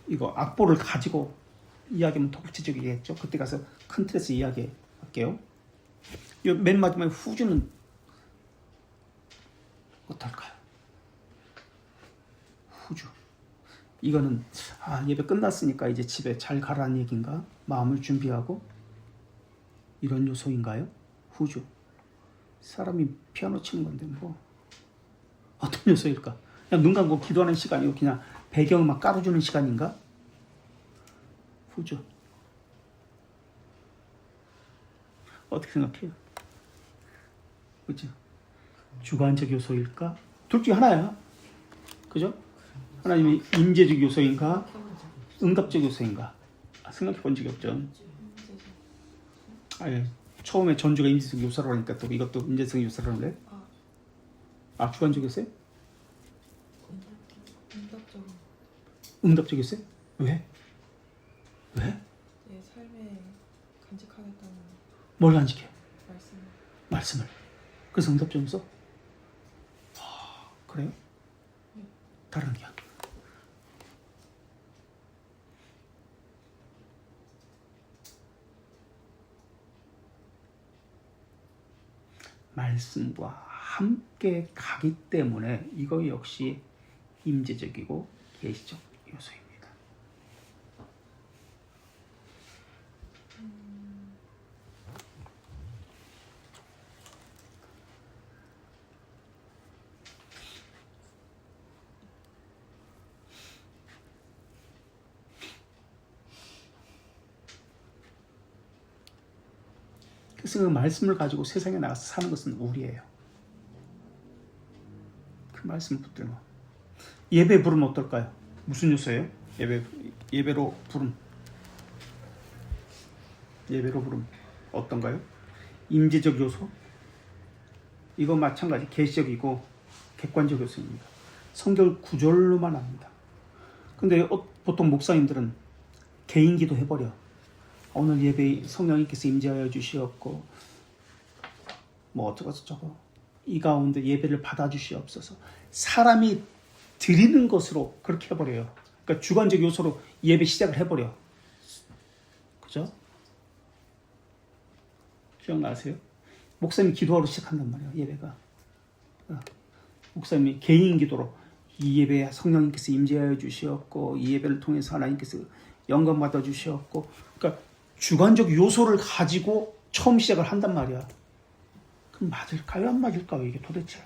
Speaker 1: 이거 악보를 가지고 이야기하면 더 구체적이겠죠. 그때 가서 큰 틀에서 이야기할게요. 이 맨 마지막에 후주는 어떨까요? 후주. 이거는 예배 끝났으니까 이제 집에 잘 가라는 얘기인가? 마음을 준비하고 이런 요소인가요? 후주. 사람이 피아노 치는 건데 뭐 어떤 요소일까? 그냥 눈 감고 기도하는 시간이고 그냥 배경음악 깔아주는 시간인가? 후주. 어떻게 생각해요? 그죠? 주관적 요소일까? 둘 중에 하나야. 그죠? 하나님이 임재적 요소인가? 응답적 요소인가? 생각해 본 적이 없죠. 처음에 전주가 임재적 요소라고 하니까 또 이것도 임재적 요소라는 거예요? 주관적 요소요?
Speaker 2: 응답적인
Speaker 1: 응답적 요소요? 왜? 왜?
Speaker 2: 내 삶에 간직하겠다는
Speaker 1: 뭘 간직해?
Speaker 2: 말씀을.
Speaker 1: 그래서 응답적 요소? 그래요? 다른 의견. 말씀과 함께 가기 때문에 이거 역시 임재적이고 계시적 요소입니다. 그래서 그 말씀을 가지고 세상에 나가서 사는 것은 우리예요. 그 말씀을 붙들고 예배 부르면 어떨까요? 무슨 요소예요? 예배로 부름. 예배로 부름 어떤가요? 임재적 요소. 이거 마찬가지 계시적이고 객관적 요소입니다. 성경을 구절로만 합니다. 근데 보통 목사님들은 개인기도 해버려. 오늘 예배에 성령님께서 임재하여 주시옵고 뭐 어쩌고저쩌고 이 가운데 예배를 받아주시옵소서. 사람이 드리는 것으로 그렇게 해버려요. 그러니까 주관적 요소로 예배 시작을 해버려. 그죠? 기억나세요? 목사님이 기도하러 시작한단 말이에요. 예배가. 목사님이 개인 기도로 이 예배에 성령님께서 임재하여 주시옵고 이 예배를 통해서 하나님께서 영광 받아 주시옵고, 그러니까 주관적 요소를 가지고 처음 시작을 한단 말이야. 그럼 맞을까요? 안 맞을까요? 이게 도대체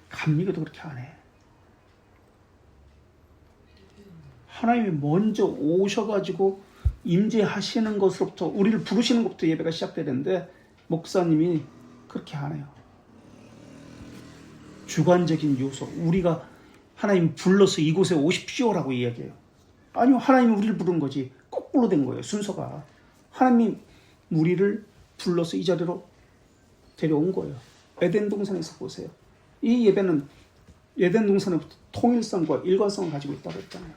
Speaker 1: 감리교도 그렇게 안 해. 하나님이 먼저 오셔가지고 임재하시는 것으로부터 우리를 부르시는 것부터 예배가 시작돼야 되는데 목사님이 그렇게 안 해요. 주관적인 요소, 우리가 하나님 불러서 이곳에 오십시오라고 이야기해요. 아니요, 하나님이 우리를 부른 거지. 거꾸로 된 거예요, 순서가. 하나님이 우리를 불러서 이 자리로 데려온 거예요. 에덴 동산에서 보세요. 이 예배는 에덴 동산에부터 통일성과 일관성을 가지고 있다고 했잖아요.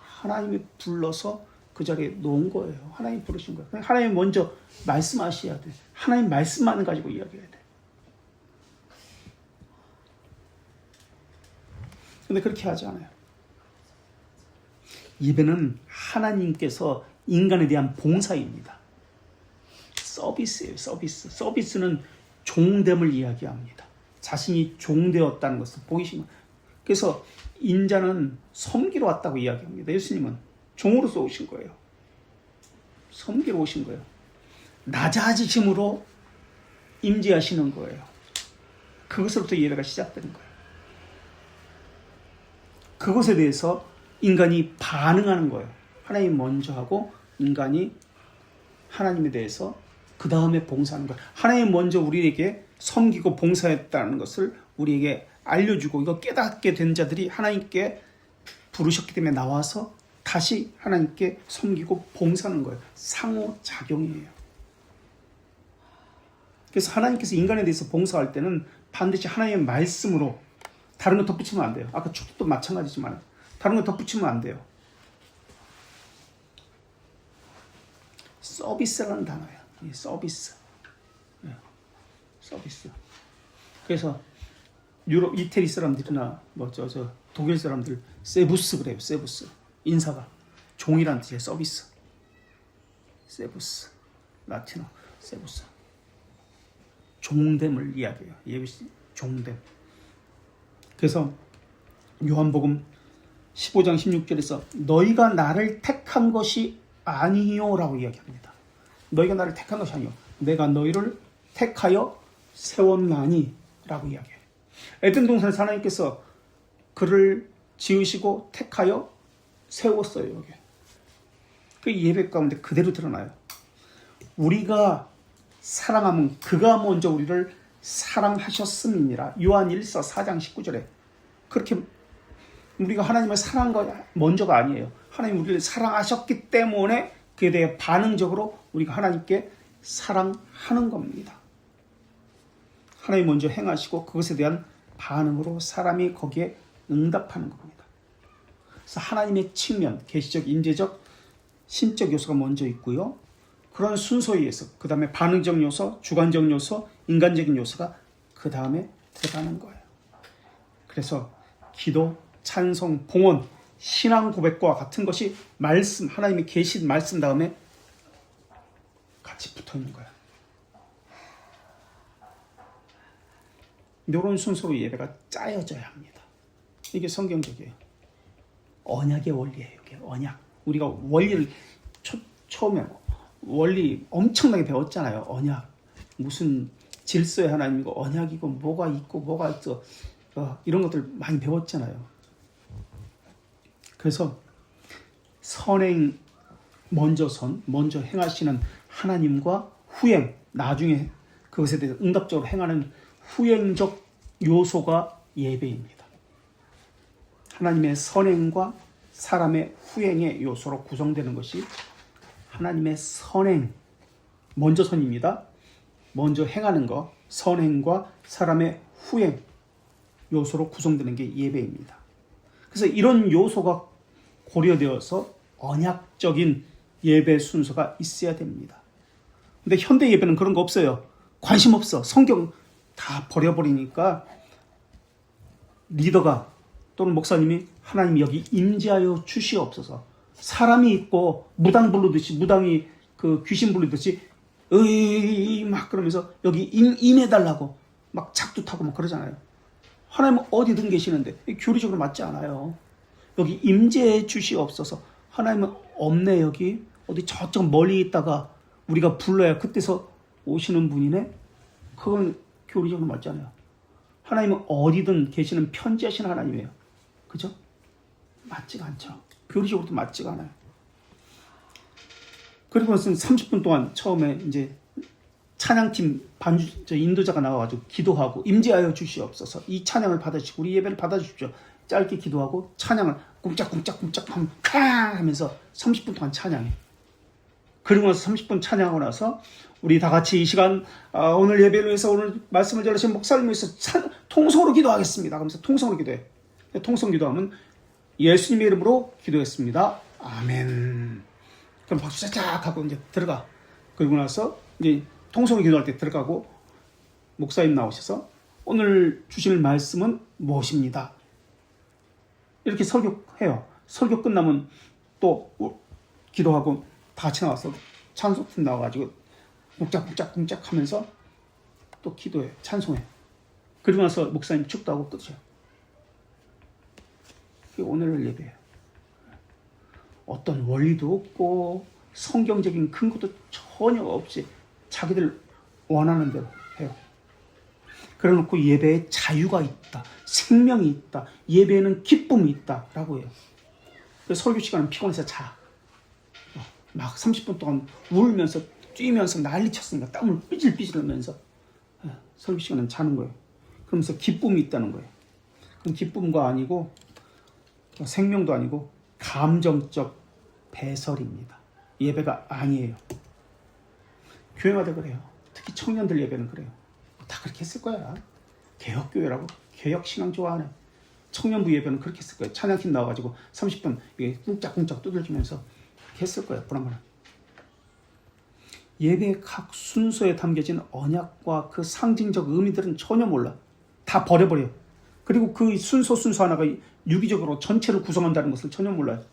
Speaker 1: 하나님이 불러서 그 자리에 놓은 거예요. 하나님 부르신 거예요. 하나님 먼저 말씀하셔야 돼. 하나님 말씀만 가지고 이야기해야 돼. 근데 그렇게 하지 않아요. 예배는 하나님께서 인간에 대한 봉사입니다. 서비스예요, 서비스. 서비스는 종됨을 이야기합니다. 자신이 종되었다는 것을 보이시면. 그래서 인자는 섬기러 왔다고 이야기합니다. 예수님은 종으로서 오신 거예요. 섬기러 오신 거예요. 낮아지심으로 임재하시는 거예요. 그것으로부터 예배가 시작되는 거예요. 그것에 대해서 인간이 반응하는 거예요. 하나님 먼저 하고 인간이 하나님에 대해서 그 다음에 봉사하는 거예요. 하나님 먼저 우리에게 섬기고 봉사했다는 것을 우리에게 알려주고 이거 깨닫게 된 자들이 하나님께 부르셨기 때문에 나와서 다시 하나님께 섬기고 봉사하는 거예요. 상호작용이에요. 그래서 하나님께서 인간에 대해서 봉사할 때는 반드시 하나님의 말씀으로 다른 거 덧붙이면 안 돼요. 아까 축도도 마찬가지지만 다른 거 덧붙이면 안 돼요. 서비스라는 단어예요. 서비스. 서비스. 그래서 유럽 이태리 사람들이나 독일 사람들 세부스 그래요. 세부스. 인사가 종이란 뜻의 서비스. 세부스. 라틴어 세부스. 종됨을 이야기해요. 종됨. 그래서 요한복음 15장 16절에서 너희가 나를 택한 것이 아니요라고 이야기합니다. 너희가 나를 택한 것이 아니요. 내가 너희를 택하여 세웠나니 라고 이야기해요. 에덴 동산에서 하나님께서 그를 지으시고 택하여 세웠어요. 여기. 그 예배 가운데 그대로 드러나요. 우리가 사랑하면 그가 먼저 우리를 사랑하셨음이니라. 요한 1서 4장 19절에 그렇게 우리가 하나님을 사랑한 거 먼저가 아니에요. 하나님 우리를 사랑하셨기 때문에 그에 대해 반응적으로 우리가 하나님께 사랑하는 겁니다. 하나님 먼저 행하시고 그것에 대한 반응으로 사람이 거기에 응답하는 겁니다. 그래서 하나님의 측면, 계시적, 임재적, 신적 요소가 먼저 있고요. 그런 순서에 의해서 그 다음에 반응적 요소, 주관적 요소, 인간적인 요소가 그 다음에 들어가는 거예요. 그래서 기도, 찬송, 봉헌, 신앙 고백과 같은 것이 말씀, 하나님의 계신 말씀 다음에 같이 붙어 있는 거예요. 이런 순서로 예배가 짜여져야 합니다. 이게 성경적이에요. 언약의 원리예요. 이게 언약. 우리가 원리를 처음에 원리 엄청나게 배웠잖아요. 언약. 무슨 질서의 하나님이고 언약이고 뭐가 있고 뭐가 있어. 이런 것들 많이 배웠잖아요. 그래서 선행 먼저 행하시는 하나님과 후행, 나중에 그것에 대해서 응답적으로 행하는 후행적 요소가 예배입니다. 하나님의 선행과 사람의 후행의 요소로 구성되는 것이 하나님의 선행, 먼저 선입니다. 먼저 행하는 것, 선행과 사람의 후행 요소로 구성되는 게 예배입니다. 그래서 이런 요소가 고려되어서 언약적인 예배 순서가 있어야 됩니다. 근데 현대 예배는 그런 거 없어요. 관심 없어. 성경 다 버려버리니까 리더가 또는 목사님이 하나님 여기 임재하여 주시옵소서. 사람이 있고 무당 부르듯이 무당이 그 귀신 부르듯이 으이 막 그러면서 여기 임해달라고 막 작두 타고 막 그러잖아요. 하나님은 어디든 계시는데 교리적으로 맞지 않아요. 여기 임재해 주시옵소서. 하나님은 없네. 여기 어디 저쪽 멀리 있다가 우리가 불러야 그때서 오시는 분이네. 그건 교리적으로 맞지 않아요. 하나님은 어디든 계시는 편지하시는 하나님이에요. 그죠? 맞지가 않죠. 교리적으로도 맞지가 않아요. 그리고 30분 동안 처음에 이제 찬양팀 인도자가 나와가지고 기도하고 임재하여 주시옵소서. 이 찬양을 받아주시고 우리 예배를 받아주십시오. 짧게 기도하고 찬양을 꿍짝꿍짝꿍짝 쾅 하면서 30분 동안 찬양해. 그리고 나서 30분 찬양하고 나서 우리 다 같이 이 시간 오늘 예배를 위해서 오늘 말씀을 전하신 목사를 위해서 통성으로 기도하겠습니다. 그러면서 통성으로 기도해. 통성 기도하면 예수님의 이름으로 기도했습니다. 아멘. 그럼 박수 짜짝 하고 이제 들어가. 그리고 나서 이제 통성으로 기도할 때 들어가고 목사님 나오셔서 오늘 주실 말씀은 무엇입니다. 이렇게 설교해요. 설교 끝나면 또 기도하고 다 같이 나와서 찬송팀 나와가지고 묵짝묵짝묵짝 하면서 또 기도해. 찬송해. 그리고 나서 목사님 축도하고 끝이에요. 그게 오늘 예배예요. 어떤 원리도 없고 성경적인 근거도 전혀 없이 자기들 원하는 대로 해요. 그래놓고 예배에 자유가 있다. 생명이 있다. 예배에는 기쁨이 있다라고 해요. 그래서 설교 시간은 피곤해서 자. 막 30분 동안 울면서 뛰면서 난리 쳤으니까 땀을 삐질삐질 흘면서 설교 시간은 자는 거예요. 그러면서 기쁨이 있다는 거예요. 그럼 기쁨과 아니고 생명도 아니고 감정적 배설입니다. 예배가 아니에요. 교회마다 그래요. 특히 청년들 예배는 그래요. 다 그렇게 했을 거야. 개혁교회라고 개혁신앙 좋아하네. 청년부 예배는 그렇게 했을 거예요. 찬양팀 나와가지고 30분 이게 꿍짝꿍짝 두들기면서 그렇게 했을 거예요. 불안불안. 예배의 각 순서에 담겨진 언약과 그 상징적 의미들은 전혀 몰라. 다 버려버려. 그리고 그 순서 하나가 유기적으로 전체를 구성한다는 것을 전혀 몰라요.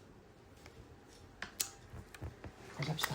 Speaker 1: 다시 합시다.